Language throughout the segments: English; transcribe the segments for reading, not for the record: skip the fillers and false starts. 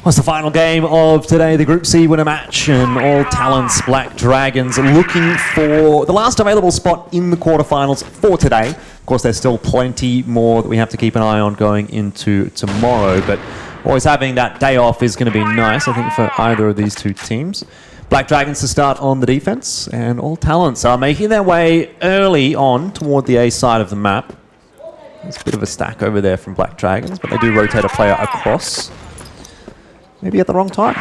Was the final game of today, the Group C winner match, and all talents Black Dragons looking for the last available spot in the quarterfinals for today. Of course, there's still plenty more that we have to keep an eye on going into tomorrow, but always having that day off is going to be nice, I think, for either of these two teams. Black Dragons to start on the defense, and all talents are making their way early on toward the A side of the map. There's a bit of a stack over there from Black Dragons, but they do rotate a player across. Maybe at the wrong time.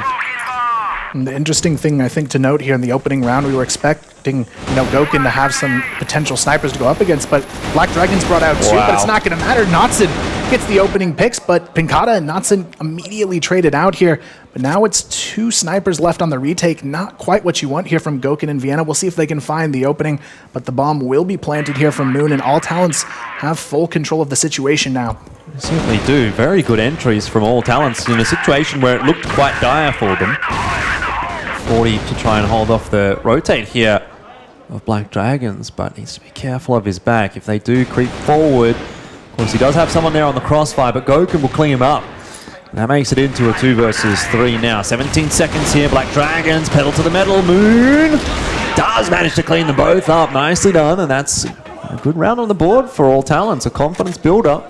And the interesting thing, I think, to note here in the opening round, we were expecting, Gokun to have some potential snipers to go up against, but Black Dragons brought out two, but it's not going to matter. Natsun gets the opening picks, but Pinkata and Natsun immediately traded out here. But now it's two snipers left on the retake. Not quite what you want here from Gokun and Vienna. We'll see if they can find the opening, but the bomb will be planted here from Moon, and all talents have full control of the situation now. They certainly do. Very good entries from all talents in a situation where it looked quite dire for them. 40 to try and hold off the rotate here of Black Dragons, but needs to be careful of his back. If they do creep forward, of course he does have someone there on the crossfire, but Gokun will clean him up. And that makes it into a 2 versus 3 now. 17 seconds here. Black Dragons, pedal to the metal. Moon does manage to clean them both up. Nicely done, and that's a good round on the board for all talents. A confidence builder.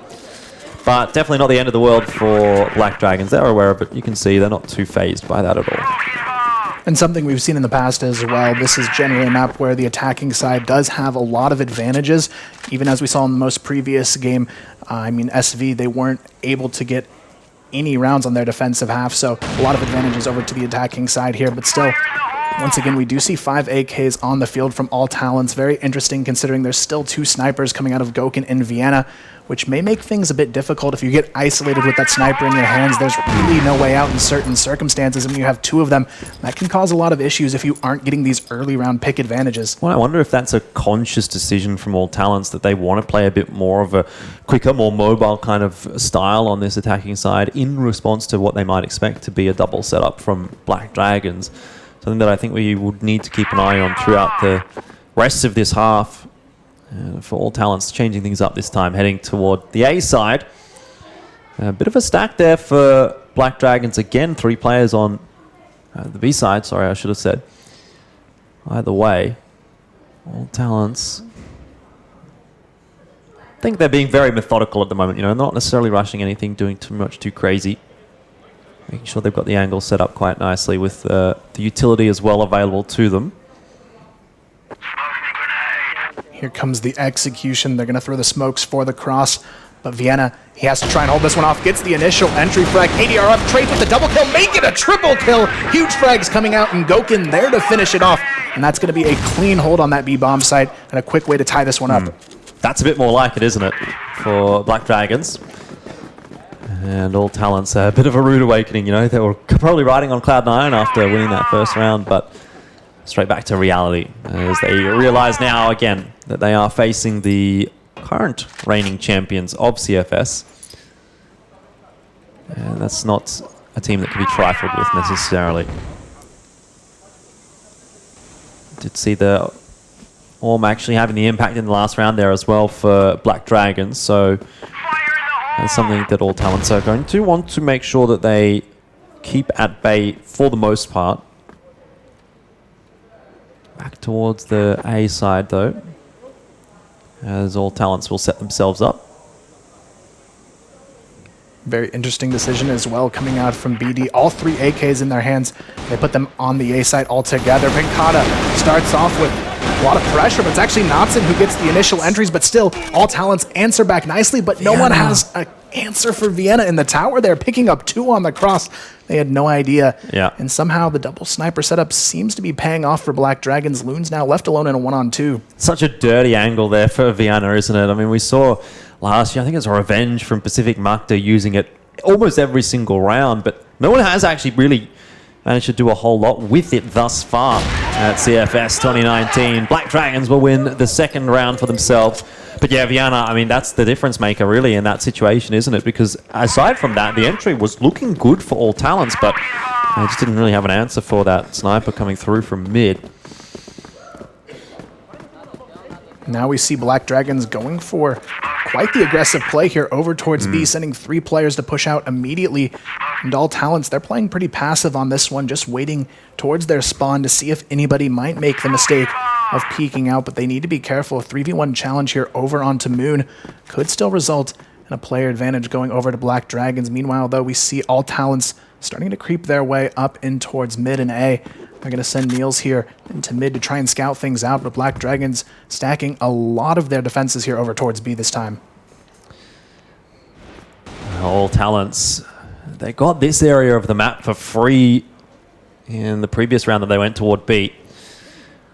But definitely not the end of the world for Black Dragons. They're aware of it. You can see they're not too phased by that at all. And something we've seen in the past as well, this is generally a map where the attacking side does have a lot of advantages. Even as we saw in the most previous game, SV, they weren't able to get any rounds on their defensive half, so a lot of advantages over to the attacking side here, but still, once again, we do see 5 AKs on the field from all talents. Very interesting considering there's still 2 snipers coming out of Gokun and Vienna, which may make things a bit difficult. If you get isolated with that sniper in your hands, there's really no way out in certain circumstances, and when you have 2 of them, that can cause a lot of issues if you aren't getting these early round pick advantages. Well, I wonder if that's a conscious decision from all talents that they want to play a bit more of a quicker, more mobile kind of style on this attacking side in response to what they might expect to be a double setup from Black Dragons. Something that I think we would need to keep an eye on throughout the rest of this half. For all talents, changing things up this time, heading toward the A side. A bit of a stack there for Black Dragons. Again, 3 players on the B side. Sorry, I should have said. Either way, all talents. I think they're being very methodical at the moment. Not necessarily rushing anything, doing too crazy. Making sure they've got the angle set up quite nicely with the utility as well available to them. Here comes the execution. They're going to throw the smokes for the cross. But Vienna, he has to try and hold this one off. Gets the initial entry frag. ADR up, trades with the double kill. Make it a triple kill. Huge frags coming out, and Gokun there to finish it off. And that's going to be a clean hold on that B-bomb site and a quick way to tie this one up. That's a bit more like it, isn't it, for Black Dragons? And all talents, a bit of a rude awakening. They were probably riding on Cloud9 after winning that first round, but straight back to reality as they realize now again that they are facing the current reigning champions of CFS. And that's not a team that can be trifled with necessarily. Did see the Orm actually having the impact in the last round there as well for Black Dragons, so that's something that all talents are going to want to make sure that they keep at bay for the most part. Back towards the A side though, as all talents will set themselves up. Very interesting decision as well coming out from BD. All 3 AKs in their hands. They put them on the A side altogether. Pinkata starts off with a lot of pressure, but it's actually Natsun who gets the initial entries, but still, all talents answer back nicely, but no one has an answer for Vienna in the tower. They're picking up 2 on the cross. They had no idea. Yeah. And somehow the double sniper setup seems to be paying off for Black Dragons. Loon's now left alone in a 1-on-2. Such a dirty angle there for Vienna, isn't it? I mean, we saw last year, I think it was a Revenge from Pacific Makta using it almost every single round, but no one has actually really managed to do a whole lot with it thus far at CFS 2019. Black Dragons will win the second round for themselves. But yeah, Vienna, I mean, that's the difference maker really in that situation, isn't it? Because aside from that, the entry was looking good for all talents, but I just didn't really have an answer for that sniper coming through from mid. Now we see Black Dragons going for quite the aggressive play here over towards B, sending 3 players to push out immediately. And All Talents, they're playing pretty passive on this one, just waiting towards their spawn to see if anybody might make the mistake of peeking out, but they need to be careful. A 3v1 challenge here over onto Moon could still result in a player advantage going over to Black Dragons. Meanwhile, though, we see All Talents starting to creep their way up in towards mid and A. They're going to send Niels here into mid to try and scout things out, but Black Dragons stacking a lot of their defenses here over towards B this time. All Talents, they got this area of the map for free in the previous round that they went toward B.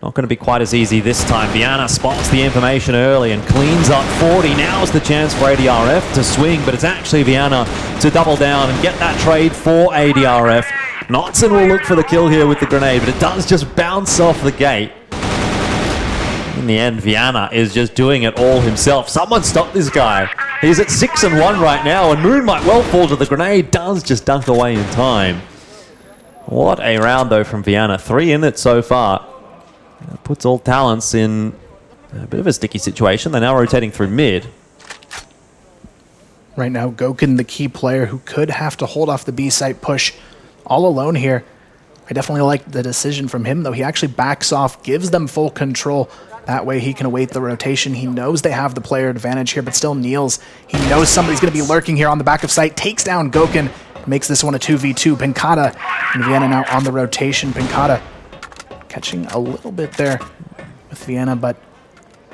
Not going to be quite as easy this time. Vienna spots the information early and cleans up 40. Now's the chance for ADRF to swing, but it's actually Vienna to double down and get that trade for ADRF. Knotson will look for the kill here with the grenade, but it does just bounce off the gate. In the end, Vienna is just doing it all himself. Someone stop this guy. He's at 6-1 right now, and Moon might well fall to the grenade. Does just dunk away in time. What a round, though, from Vienna. 3 in it so far. That puts All Talents in a bit of a sticky situation. They're now rotating through mid. Right now, Goken, the key player who could have to hold off the B site push all alone here. I definitely like the decision from him, though. He actually backs off, gives them full control. That way he can await the rotation. He knows they have the player advantage here, but still Niels, he knows somebody's going to be lurking here on the back of site. Takes down Goken, makes this one a 2v2. Pinkata and Vienna now on the rotation. Pinkata catching a little bit there with Vienna, but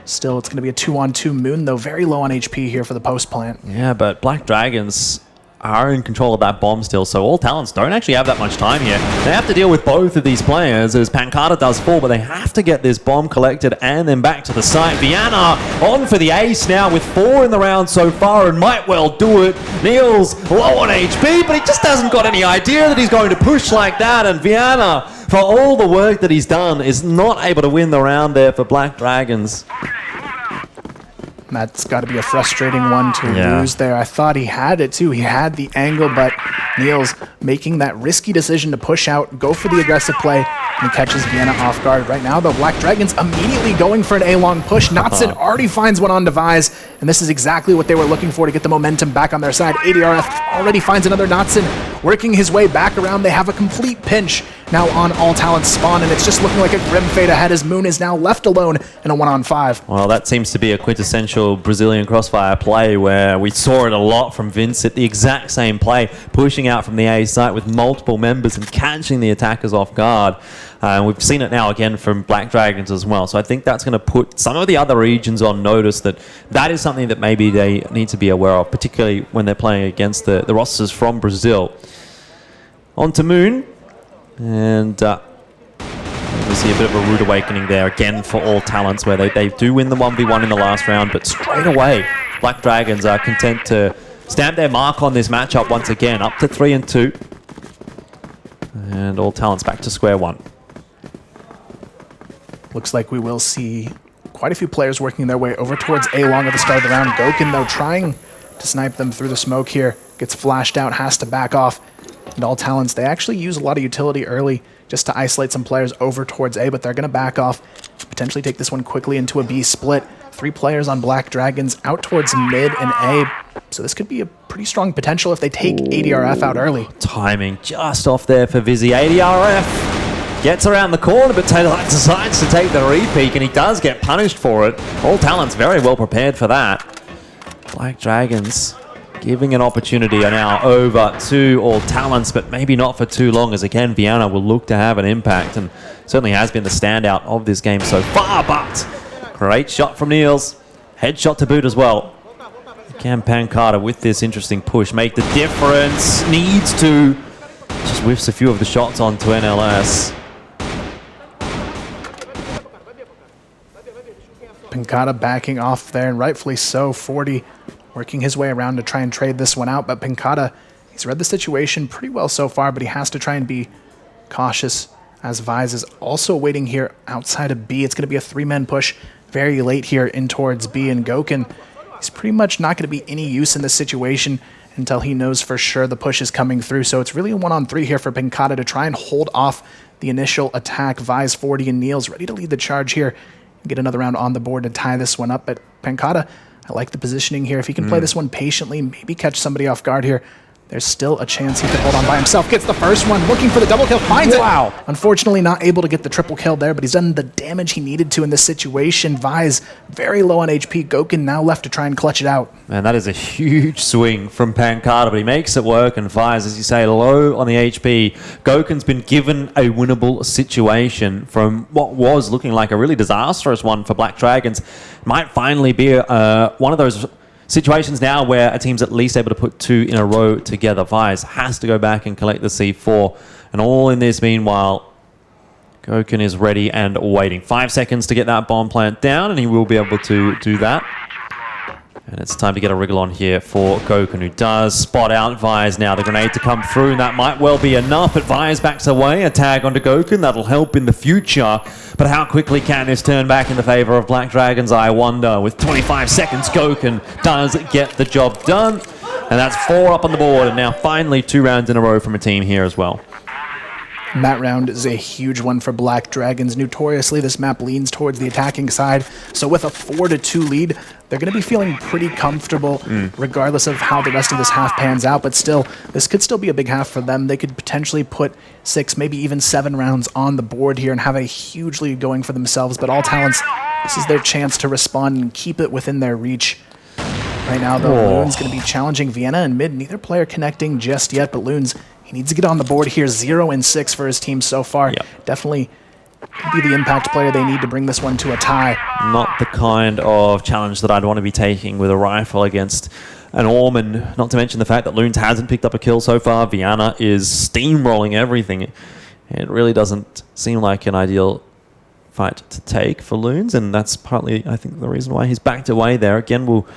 still it's going to be a 2-on-2 Moon, though very low on HP here for the post plant. Yeah, but Black Dragons are in control of that bomb still, so All Talents don't actually have that much time here. They have to deal with both of these players as Pancada does fall, but they have to get this bomb collected and then back to the site. Vienna on for the ace now with 4 in the round so far and might well do it. Niels low on HP, but he just hasn't got any idea that he's going to push like that, and Vienna, for all the work that he's done, is not able to win the round there for Black Dragons. That's got to be a frustrating one to lose there. I thought he had it too. He had the angle, but Niels making that risky decision to push out, go for the aggressive play, and catches Vienna off guard. Right now, though, Black Dragons immediately going for an A-long push. Knotson already finds one on Devise, and this is exactly what they were looking for to get the momentum back on their side. ADRF already finds another Knotson, working his way back around. They have a complete pinch now on All Talents spawn, and it's just looking like a grim fate ahead as Moon is now left alone in a 1-on-5. Well, that seems to be a quintessential Brazilian crossfire play where we saw it a lot from Vincent, the exact same play, pushing out from the A site with multiple members and catching the attackers off guard. We've seen it now again from Black Dragons as well. So I think that's going to put some of the other regions on notice that that is something that maybe they need to be aware of, particularly when they're playing against the rosters from Brazil. On to Moon. And we see a bit of a rude awakening there again for All Talents, where they do win the 1v1 in the last round, but straight away Black Dragons are content to stamp their mark on this matchup once again, up to 3-2. And All Talents back to square one. Looks like we will see quite a few players working their way over towards A-long at the start of the round. Goken, though, trying to snipe them through the smoke here. Gets flashed out, has to back off. And All Talents, they actually use a lot of utility early just to isolate some players over towards A, but they're going to back off, potentially take this one quickly into a B split. 3 players on Black Dragons out towards mid and A, so this could be a pretty strong potential if they take ADRF out early. Timing just off there for Vizzy. ADRF gets around the corner, but Taylor decides to take the re-peek, and he does get punished for it. All Talents very well prepared for that. Black Dragons giving an opportunity now over to All Talents, but maybe not for too long, as again Vienna will look to have an impact and certainly has been the standout of this game so far. But great shot from Niels, headshot to boot as well. Can Pancada with this interesting push make the difference? Needs to, just whiffs a few of the shots onto NLS. Pancada backing off there, and rightfully so. 40 working his way around to try and trade this one out, but Pancada, he's read the situation pretty well so far, but he has to try and be cautious as Vise is also waiting here outside of B. It's going to be a 3-man push very late here in towards B, and Goken, he's pretty much not going to be any use in this situation until he knows for sure the push is coming through. So it's really a 1-on-3 here for Pancada to try and hold off the initial attack. Vise, 40, and Niels ready to lead the charge here and get another round on the board to tie this one up. But Pancada, I like the positioning here. If he can play this one patiently, maybe catch somebody off guard here, There's still a chance he could hold on by himself. Gets the first one, looking for the double kill, finds it. Wow. Unfortunately, not able to get the triple kill there, but he's done the damage he needed to in this situation. Vise very low on HP. Goken now left to try and clutch it out. Man, that is a huge swing from Pancada, but he makes it work, and Vise, as you say, low on the HP. Goken's been given a winnable situation from what was looking like a really disastrous one for Black Dragons. Might finally be one of those situations now where a team's at least able to put 2 in a row together. Vise has to go back and collect the C4. And all in this meanwhile, Goken is ready and waiting. 5 seconds to get that bomb plant down, and he will be able to do that. And it's time to get a wriggle on here for Goken, who does spot out Vise now. The grenade to come through, and that might well be enough, but Vise backs away. A tag onto Goken, that'll help in the future. But how quickly can this turn back in the favor of Black Dragons, I wonder? With 25 seconds, Goken does get the job done. And that's 4 up on the board, and now finally 2 rounds in a row from a team here as well. And that round is a huge one for Black Dragons. Notoriously, this map leans towards the attacking side. So with a 4-2 lead, they're going to be feeling pretty comfortable regardless of how the rest of this half pans out. But still, this could still be a big half for them. They could potentially put 6, maybe even 7 rounds on the board here and have a huge lead going for themselves. But All Talents, this is their chance to respond and keep it within their reach. Right now, though, Loon's going to be challenging Vienna and mid. Neither player connecting just yet, but Loon's, he needs to get on the board here. 0 and 6 for his team so far. Yep. Definitely could be the impact player they need to bring this one to a tie. Not the kind of challenge that I'd want to be taking with a rifle against an Orm, and not to mention the fact that Loons hasn't picked up a kill so far. Vienna is steamrolling everything. It really doesn't seem like an ideal fight to take for Loons, and that's partly, I think, the reason why he's backed away there. Again, we'll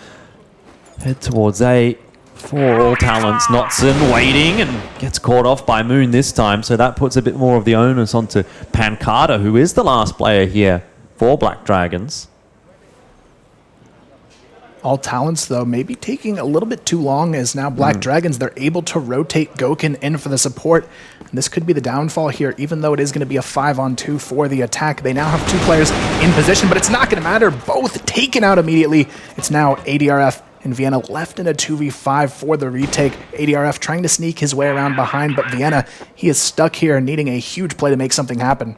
head towards A for All Talents. Notson waiting and gets caught off by Moon this time, so that puts a bit more of the onus onto Pancada, who is the last player here for Black Dragons. All Talents, though, maybe taking a little bit too long, as now Black Dragons, they're able to rotate Goken in for the support. And this could be the downfall here, even though it is going to be a 5-on-2 for the attack. They now have 2 players in position, but it's not going to matter. Both taken out immediately. It's now ADRF and Vienna left in a 2v5 for the retake. ADRF trying to sneak his way around behind, but Vienna, he is stuck here, needing a huge play to make something happen.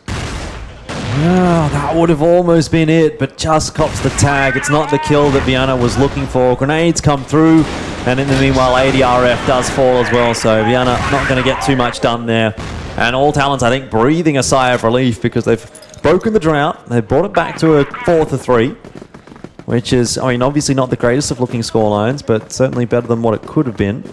Oh, that would have almost been it, but just cops the tag. It's not the kill that Vienna was looking for. Grenades come through, and in the meanwhile, ADRF does fall as well, so Vienna not going to get too much done there. And All Talents, I think, breathing a sigh of relief because they've broken the drought. They've brought it back to a 4-3. Which is, I mean, obviously not the greatest of looking scorelines, but certainly better than what it could have been.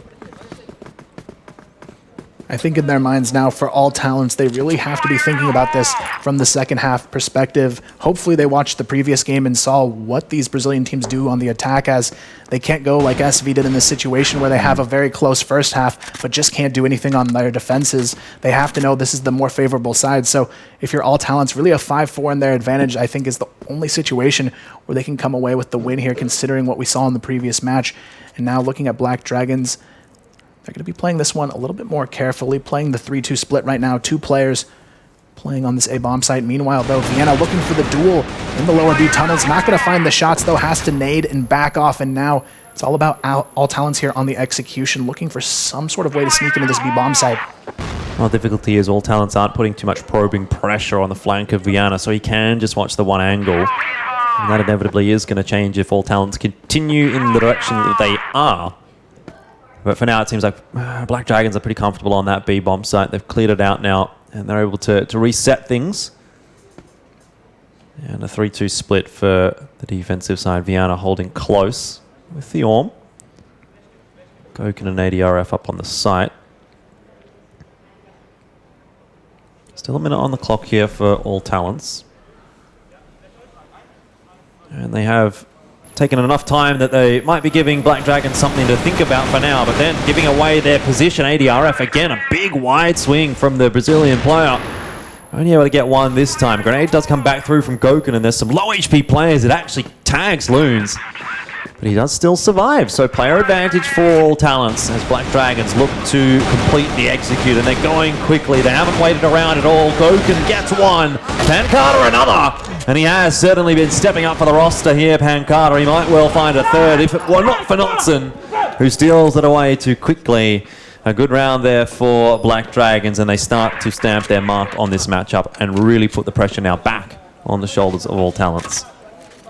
I think in their minds now, for All Talents, they really have to be thinking about this from the second half perspective. Hopefully they watched the previous game and saw what these Brazilian teams do on the attack, as they can't go like SV did in this situation where they have a very close first half, but just can't do anything on their defenses. They have to know this is the more favorable side. So if you're All Talents, really a 5-4 in their advantage, I think, is the only situation where they can come away with the win here, considering what we saw in the previous match. And now looking at Black Dragons, they're going to be playing this one a little bit more carefully, playing the 3-2 split right now. 2 players playing on this A-bomb site. Meanwhile, though, Vienna looking for the duel in the lower B tunnels. Not going to find the shots, though. Has to nade and back off. And now it's all about All Talents here on the execution, looking for some sort of way to sneak into this B-bomb site. Well, the difficulty is All Talents aren't putting too much probing pressure on the flank of Vienna, so he can just watch the one angle. And that inevitably is going to change if All Talents continue in the direction that they are. But for now, it seems like Black Dragons are pretty comfortable on that B-bomb site. They've cleared it out now, and they're able to reset things. And a 3-2 split for the defensive side. Vienna holding close with the Orm. Goken and ADRF up on the site. Still a minute on the clock here for All Talents. And they have taken enough time that they might be giving Black Dragons something to think about for now, but then giving away their position. ADRF, again, a big wide swing from the Brazilian player. Only able to get one this time. Grenade does come back through from Goken, and there's some low HP players. It actually tags Loons, but he does still survive. So player advantage for All Talents as Black Dragons look to complete the execute, and they're going quickly. They haven't waited around at all. Goken gets one. Pancada another. And he has certainly been stepping up for the roster here, Pancada. He might well find a third if it were not for Notson, who steals it away too quickly. A good round there for Black Dragons, and they start to stamp their mark on this matchup and really put the pressure now back on the shoulders of All Talents.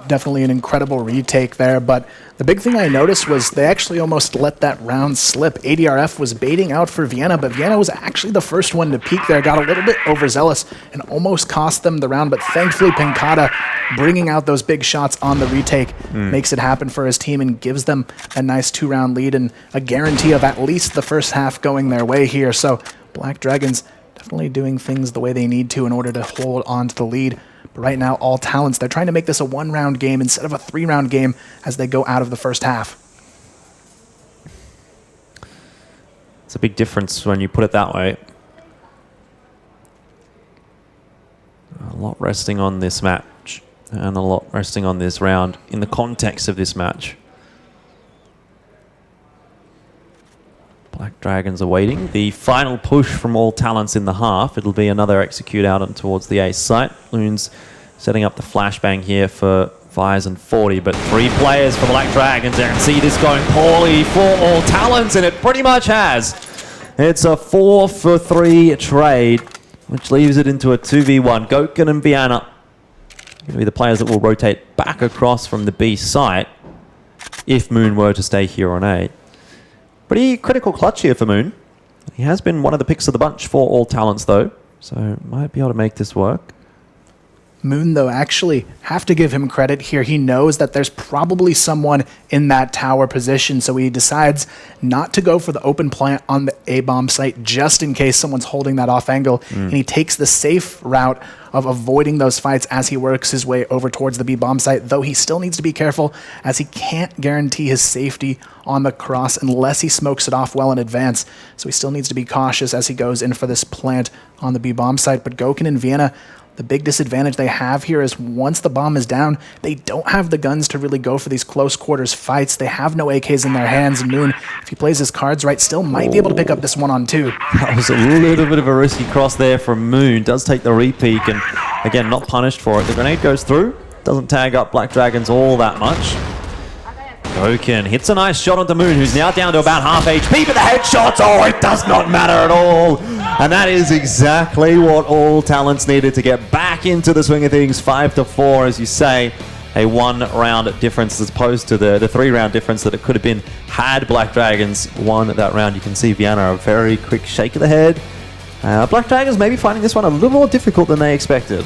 Definitely an incredible retake there, but the big thing I noticed was they actually almost let that round slip. ADRF was baiting out for Vienna, but Vienna was actually the first one to peak there, got a little bit overzealous and almost cost them the round, but thankfully Pinkata bringing out those big shots on the retake makes it happen for his team and gives them a nice 2-round lead and a guarantee of at least the first half going their way here. So Black Dragons definitely doing things the way they need to in order to hold on to the lead. But right now, All Talents, they're trying to make this a 1-round game instead of a 3-round game as they go out of the first half. It's a big difference when you put it that way. A lot resting on this match and a lot resting on this round in the context of this match. Black Dragons are waiting. The final push from All Talents in the half. It'll be another execute out and towards the ace site. Loon's setting up the flashbang here for Vires and 40, but 3 players for Black Dragons. I can see this going poorly for All Talents, and it pretty much has. It's a 4-for-3 trade, which leaves it into a 2v1. Goken and Vienna going to be the players that will rotate back across from the B site if Moon were to stay here on A. Pretty critical clutch here for Moon. He has been one of the picks of the bunch for All Talents, though, so might be able to make this work. Moon, though, actually have to give him credit here. He knows that there's probably someone in that tower position, so he decides not to go for the open plant on the A-bomb site just in case someone's holding that off angle, and he takes the safe route of avoiding those fights as he works his way over towards the B-bomb site, though he still needs to be careful as he can't guarantee his safety on the cross unless he smokes it off well in advance. So he still needs to be cautious as he goes in for this plant on the B-bomb site. But Goken and Vienna, the big disadvantage they have here is once the bomb is down, they don't have the guns to really go for these close quarters fights. They have no AKs in their hands, and Moon, if he plays his cards right, still might be able to pick up this 1-on-2. That was a little bit of a risky cross there from Moon. Does take the re-peek, and again, not punished for it. The grenade goes through, doesn't tag up Black Dragons all that much. Goken hits a nice shot onto Moon, who's now down to about half HP, but the headshots, oh, it does not matter at all. And that is exactly what All Talents needed to get back into the swing of things. 5-4, as you say, a 1-round difference as opposed to the 3-round difference that it could have been had Black Dragons won that round. You can see Vienna, a very quick shake of the head. Black Dragons maybe finding this one a little more difficult than they expected.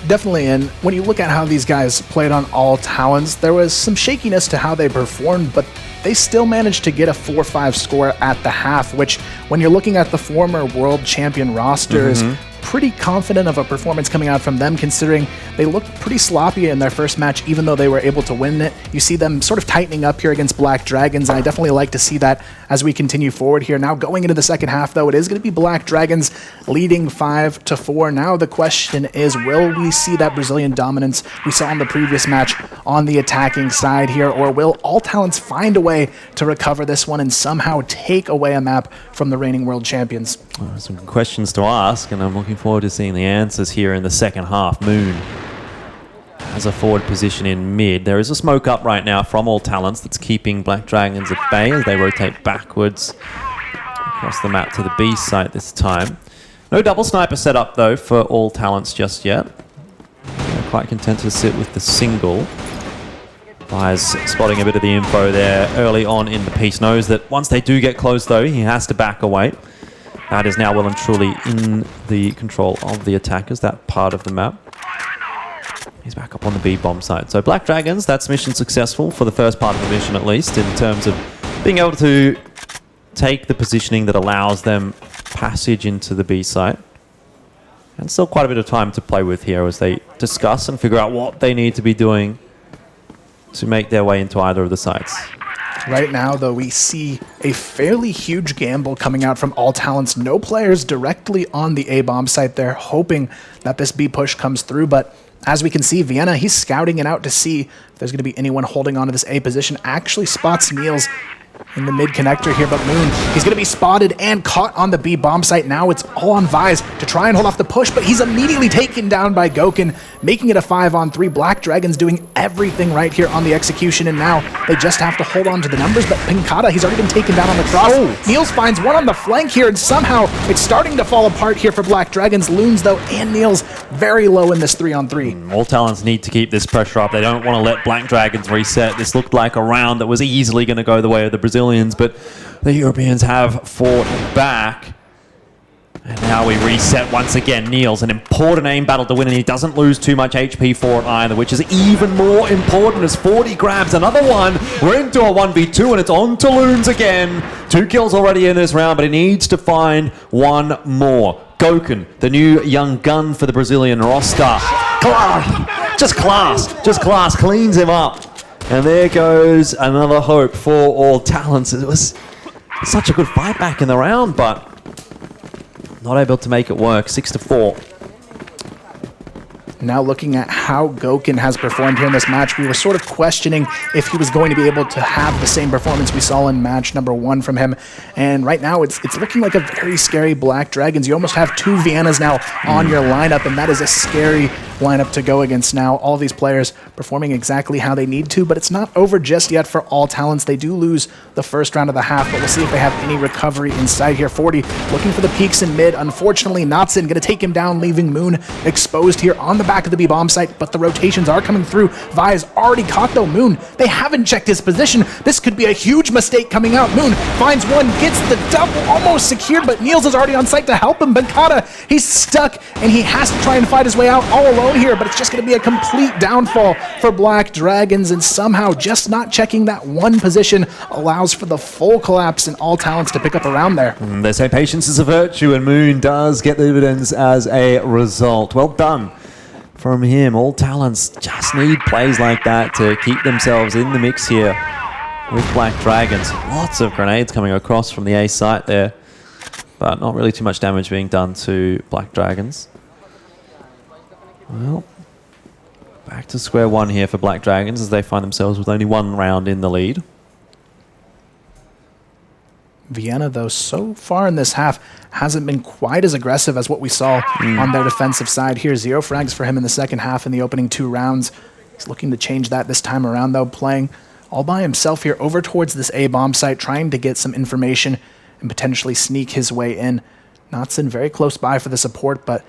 Definitely, and when you look at how these guys played on All Talents, there was some shakiness to how they performed, but they still managed to get a 4-5 score at the half, which, when you're looking at the former world champion roster, is pretty confident of a performance coming out from them, considering they looked pretty sloppy in their first match, even though they were able to win it. You see them sort of tightening up here against Black Dragons, and I definitely like to see that as we continue forward here. Now, going into the second half, though, it is going to be Black Dragons leading 5-4. Now, the question is, will we see that Brazilian dominance we saw in the previous match on the attacking side here, or will All Talents find a way to recover this one and somehow take away a map from the reigning world champions? Some good questions to ask, and I'm looking forward to seeing the answers here in the second half. Moon has a forward position in mid. There is a smoke up right now from All Talents that's keeping Black Dragons at bay as they rotate backwards across the map to the B site this time. No double sniper set up, though, for All Talents just yet. They're quite content to sit with the single. Vires spotting a bit of the info there early on in the piece. Knows that once they do get close, though, he has to back away. That is now well and truly in the control of the attackers, that part of the map. He's back up on the B-bomb site. So Black Dragons, that's mission successful for the first part of the mission at least, in terms of being able to take the positioning that allows them passage into the B site. And still quite a bit of time to play with here as they discuss and figure out what they need to be doing to make their way into either of the sites. Right now, though, we see a fairly huge gamble coming out from All Talents. No players directly on the A-bomb site there, hoping that this B push comes through. But as we can see, Vienna, he's scouting it out to see if there's going to be anyone holding on to this A position. Actually spots Niels in the mid connector here, but Moon, he's going to be spotted and caught on the B bomb site. Now it's all on Vise to try and hold off the push, but he's immediately taken down by Gokun, making it a 5-on-3. Black Dragons doing everything right here on the execution, and now they just have to hold on to the numbers, but Pinkata, he's already been taken down on the cross. Niels finds one on the flank here, and somehow it's starting to fall apart here for Black Dragons. Loons, though, and Niels very low in this 3-on-3. All Talents need to keep this pressure up. They don't want to let Black Dragons reset. This looked like a round that was easily going to go the way of the Brazilians, but the Europeans have fought back. And now we reset once again. Niels, an important aim battle to win, and he doesn't lose too much HP for it either, which is even more important as 40 grabs another one. We're into a 1v2, and it's on to Loons again. 2 kills already in this round, but he needs to find one more. Gokun, the new young gun for the Brazilian roster. Just class, cleans him up. And there goes another hope for All Talents. It was such a good fight back in the round, but not able to make it work. 6-4. Now looking at how Gokun has performed here in this match, we were sort of questioning if he was going to be able to have the same performance we saw in match number 1 from him. And right now it's looking like a very scary Black Dragons. You almost have 2 Viennas now on your lineup, and that is a scary lineup to go against now. All these players performing exactly how they need to, but it's not over just yet for All Talents. They do lose the first round of the half, but we'll see if they have any recovery inside here. 40 looking for the peaks in mid. Unfortunately, Natsun going to take him down, leaving Moon exposed here on the back of the B bomb site, but the rotations are coming through. Vi's already caught though. Moon, they haven't checked his position. This could be a huge mistake coming out. Moon finds one, gets the double, almost secured, but Niels is already on site to help him. Benkata, he's stuck, and he has to try and fight his way out all alone here, but it's just going to be a complete downfall for Black Dragons, and somehow just not checking that one position allows for the full collapse and All Talents to pick up around there. They say patience is a virtue, and Moon does get the dividends as a result. Well done from him. All Talents just need plays like that to keep themselves in the mix here with Black Dragons. Lots of grenades coming across from the A site there, but not really too much damage being done to Black Dragons. Well, back to square one here for Black Dragons as they find themselves with only 1 round in the lead. Vienna, though, so far in this half hasn't been quite as aggressive as what we saw on their defensive side here. 0 frags for him in the second half in the opening 2 rounds. He's looking to change that this time around, though, playing all by himself here over towards this A bomb site, trying to get some information and potentially sneak his way in. Natsun very close by for the support, but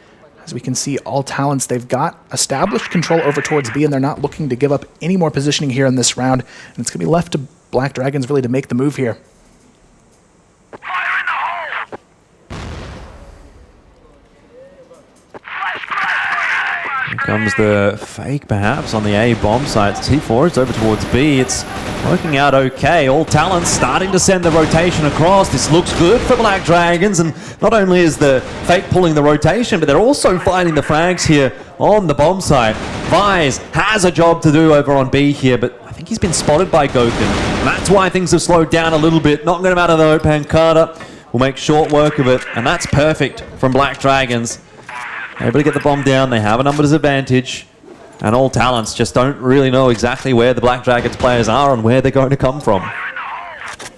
as we can see, All Talents, they've got established control over towards B, and they're not looking to give up any more positioning here in this round. And it's going to be left to Black Dragons really to make the move here. Here comes the fake, perhaps, on the A bomb site. T4 is over towards B. It's working out okay. All Talents starting to send the rotation across. This looks good for Black Dragons, and not only is the fake pulling the rotation, but they're also finding the frags here on the bomb site. Vise has a job to do over on B here, but I think he's been spotted by Gokun. And that's why things have slowed down a little bit. Not going to matter though. Pancada will make short work of it, and that's perfect from Black Dragons. Able to get the bomb down. They have a numbers advantage. And All Talents just don't really know exactly where the Black Dragons players are and where they're going to come from.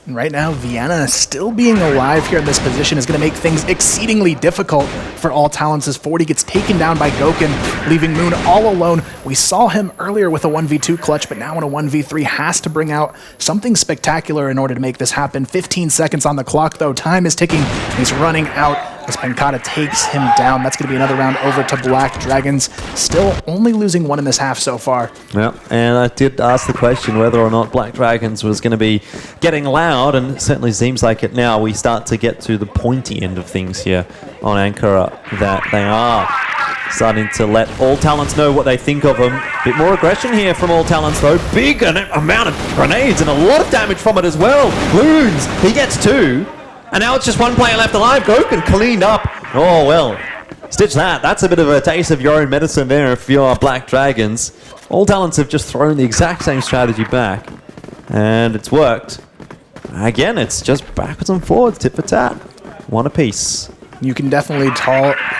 And right now, Vienna still being alive here in this position is going to make things exceedingly difficult for All Talents as 40 gets taken down by Gokun, leaving Moon all alone. We saw him earlier with a 1v2 clutch, but now in a 1v3 has to bring out something spectacular in order to make this happen. 15 seconds on the clock, though. Time is ticking. He's running out as Pancada takes him down. That's going to be another round over to Black Dragons. Still only losing 1 in this half so far. Yeah, and I did ask the question whether or not Black Dragons was going to be getting loud, and it certainly seems like it now. We start to get to the pointy end of things here on Ankara, that they are starting to let All Talents know what they think of them. Bit more aggression here from All Talents, though. Big amount of grenades and a lot of damage from it as well. Loons, he gets 2. And now it's just 1 player left alive. Gokun cleaned up. Oh, well. Stitch that. That's a bit of a taste of your own medicine there if you're Black Dragons. All Talents have just thrown the exact same strategy back. And it's worked. Again, it's just backwards and forwards, tit for tat. 1 apiece. You can definitely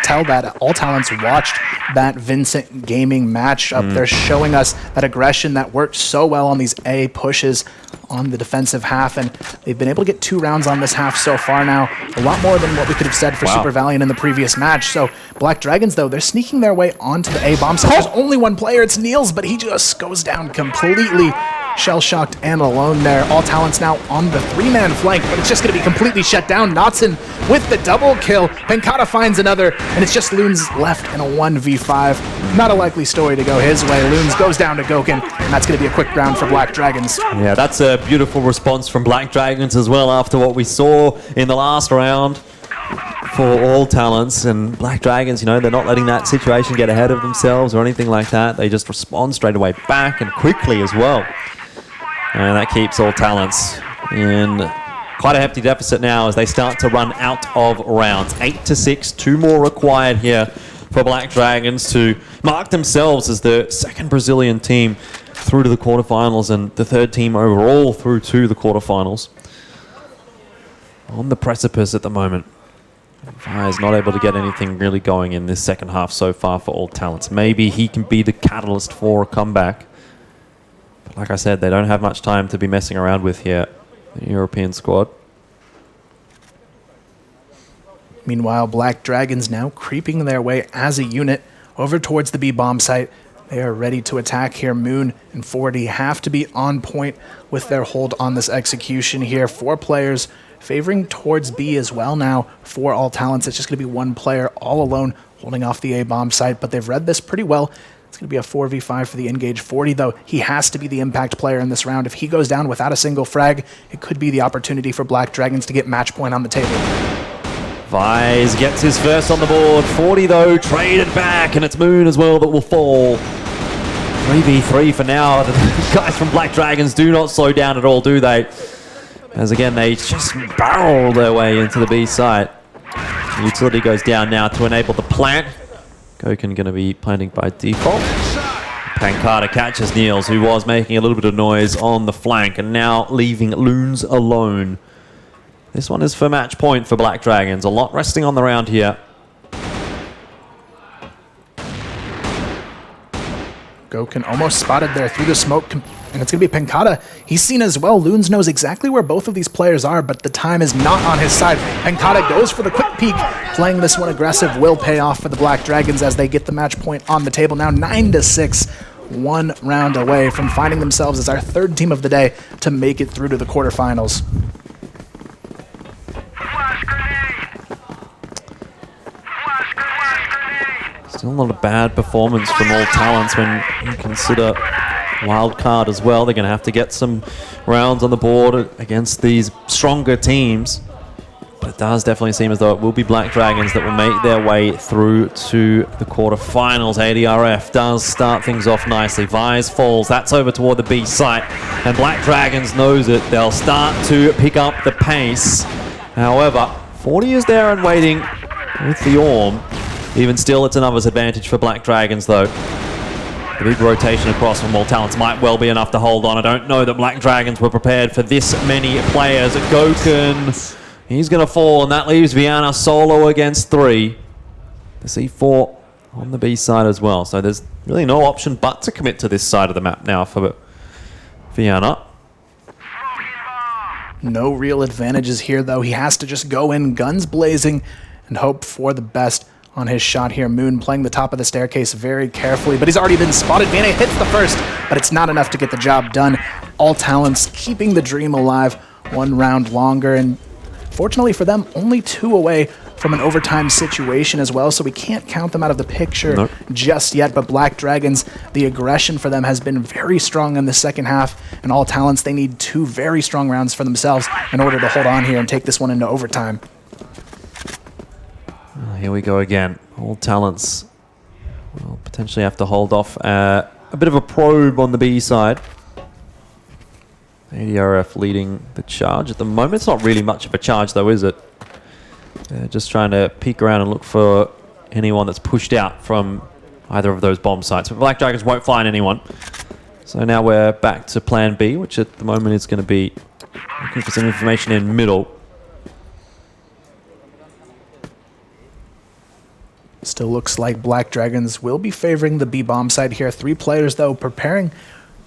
tell that All Talents watched that Vincent Gaming matchup. They're showing us that aggression that worked so well on these A pushes on the defensive half, and they've been able to get 2 rounds on this half so far now. A lot more than what we could have said for Super Valiant in the previous match. So Black Dragons, though, they're sneaking their way onto the A bomb site. There's only one player, it's Niels, but he just goes down completely shell-shocked and alone there. All Talents now on the 3-man flank, but it's just going to be completely shut down. Knotson with the double kill. Penkata finds another, and it's just Loons left in a 1v5. Not a likely story to go his way. Loons goes down to Goken, and that's going to be a quick round for Black Dragons. Yeah, that's a beautiful response from Black Dragons as well after what we saw in the last round for All Talents. And Black Dragons, you know, they're not letting that situation get ahead of themselves or anything like that. They just respond straight away back and quickly as well. And that keeps All Talents in quite a hefty deficit now as they start to run out of rounds. 8-6, 2 more required here for Black Dragons to mark themselves as the second Brazilian team through to the quarterfinals and the 3rd team overall through to the quarterfinals. On the precipice at the moment. Vi is not able to get anything really going in this second half so far for All Talents. Maybe he can be the catalyst for a comeback. But like I said, they don't have much time to be messing around with here, the European squad. Meanwhile, Black Dragons now creeping their way as a unit over towards the B bomb site. They are ready to attack here. Moon and 40 have to be on point with their hold on this execution here. 4 players favoring towards B as well now for All Talents. It's just going to be 1 player all alone holding off the A bomb site, but they've read this pretty well. It's going to be a 4v5 for the Engage 40, though. He has to be the impact player in this round. If he goes down without a single frag, it could be the opportunity for Black Dragons to get match point on the table. Vise gets his first on the board. 40, though, traded back, and it's Moon as well that will fall. 3v3 for now. The guys from Black Dragons do not slow down at all, do they? As again, they just barrel their way into the B site. The utility goes down now to enable the plant. Goken going to be planting by default. Pankata catches Niels, who was making a little bit of noise on the flank, and now leaving Loons alone. This one is for match point for Black Dragons. A lot resting on the round here. Goken almost spotted there through the smoke, and it's going to be Penkata. He's seen as well. Loons knows exactly where both of these players are, but the time is not on his side. Penkata goes for the quick peek. Playing this one aggressive will pay off for the Black Dragons as they get the match point on the table. Now 9-6, 1 round away from finding themselves as our 3rd team of the day to make it through to the quarterfinals. Still not a bad performance from All Talents when you consider wild card as well. They're going to have to get some rounds on the board against these stronger teams. But it does definitely seem as though it will be Black Dragons that will make their way through to the quarterfinals. ADRF does start things off nicely. Vise falls. That's over toward the B site. And Black Dragons knows it. They'll start to pick up the pace. However, 40 is there and waiting with the Orm. Even still, it's a numbers advantage for Black Dragons, though. The big rotation across from All Talents might well be enough to hold on. I don't know that Black Dragons were prepared for this many players. Goken, he's going to fall, and that leaves Vienna solo against 3. The C4 on the B side as well. So there's really no option but to commit to this side of the map now for Vienna. No real advantages here, though. He has to just go in guns blazing and hope for the best on his shot here. Moon playing the top of the staircase very carefully, but he's already been spotted. Vienna hits the first, but it's not enough to get the job done. All Talents keeping the dream alive 1 round longer, and fortunately for them, only 2 away from an overtime situation as well, so we can't count them out of the picture just yet. But Black Dragons, the aggression for them has been very strong in the second half, and All Talents, they need 2 very strong rounds for themselves in order to hold on here and take this one into overtime. Here we go again. All Talents will potentially have to hold off a bit of a probe on the B side. ADRF leading the charge at the moment. It's not really much of a charge, though, is it? They're just trying to peek around and look for anyone that's pushed out from either of those bomb sites. But Black Dragons won't find anyone. So now we're back to plan B, which at the moment is going to be looking for some information in middle. Still looks like Black Dragons will be favoring the B bomb side here. 3 players, though, preparing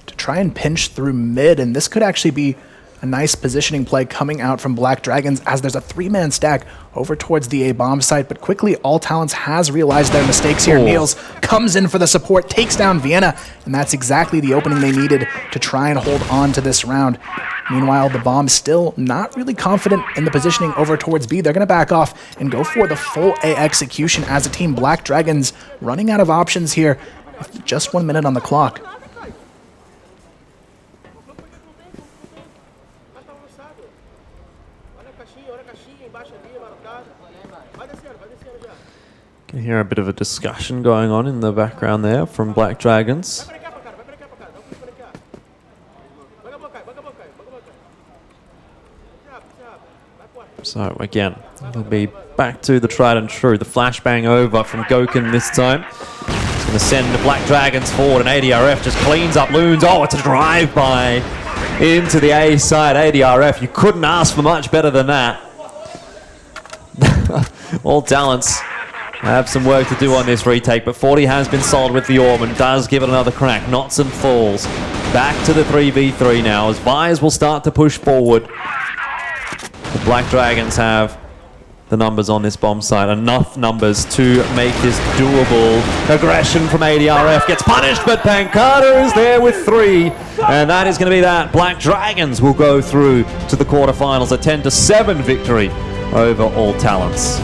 to try and pinch through mid, and this could actually be a nice positioning play coming out from Black Dragons as there's a 3-man stack over towards the A bomb site, but quickly All Talents has realized their mistakes here. Niels comes in for the support, takes down Vienna, and that's exactly the opening they needed to try and hold on to this round. Meanwhile, the Bomb still not really confident in the positioning over towards B. They're going to back off and go for the full A execution as a team. Black Dragons running out of options here with just 1 minute on the clock. Can hear a bit of a discussion going on in the background there from Black Dragons. So again, we'll be back to the tried and true. The flashbang over from Goken this time. He's going to send the Black Dragons forward, and ADRF just cleans up Loons. Oh, it's a drive-by into the A side. ADRF, you couldn't ask for much better than that. All Talents have some work to do on this retake, but 40 has been sold with the orb and does give it another crack. Knots and falls. Back to the 3v3 now as Vires will start to push forward. The Black Dragons have the numbers on this bomb site. Enough numbers to make this doable. Aggression from ADRF gets punished, but Pancada is there with 3. And that is going to be that. Black Dragons will go through to the quarterfinals. A 10-7 victory over All Talents.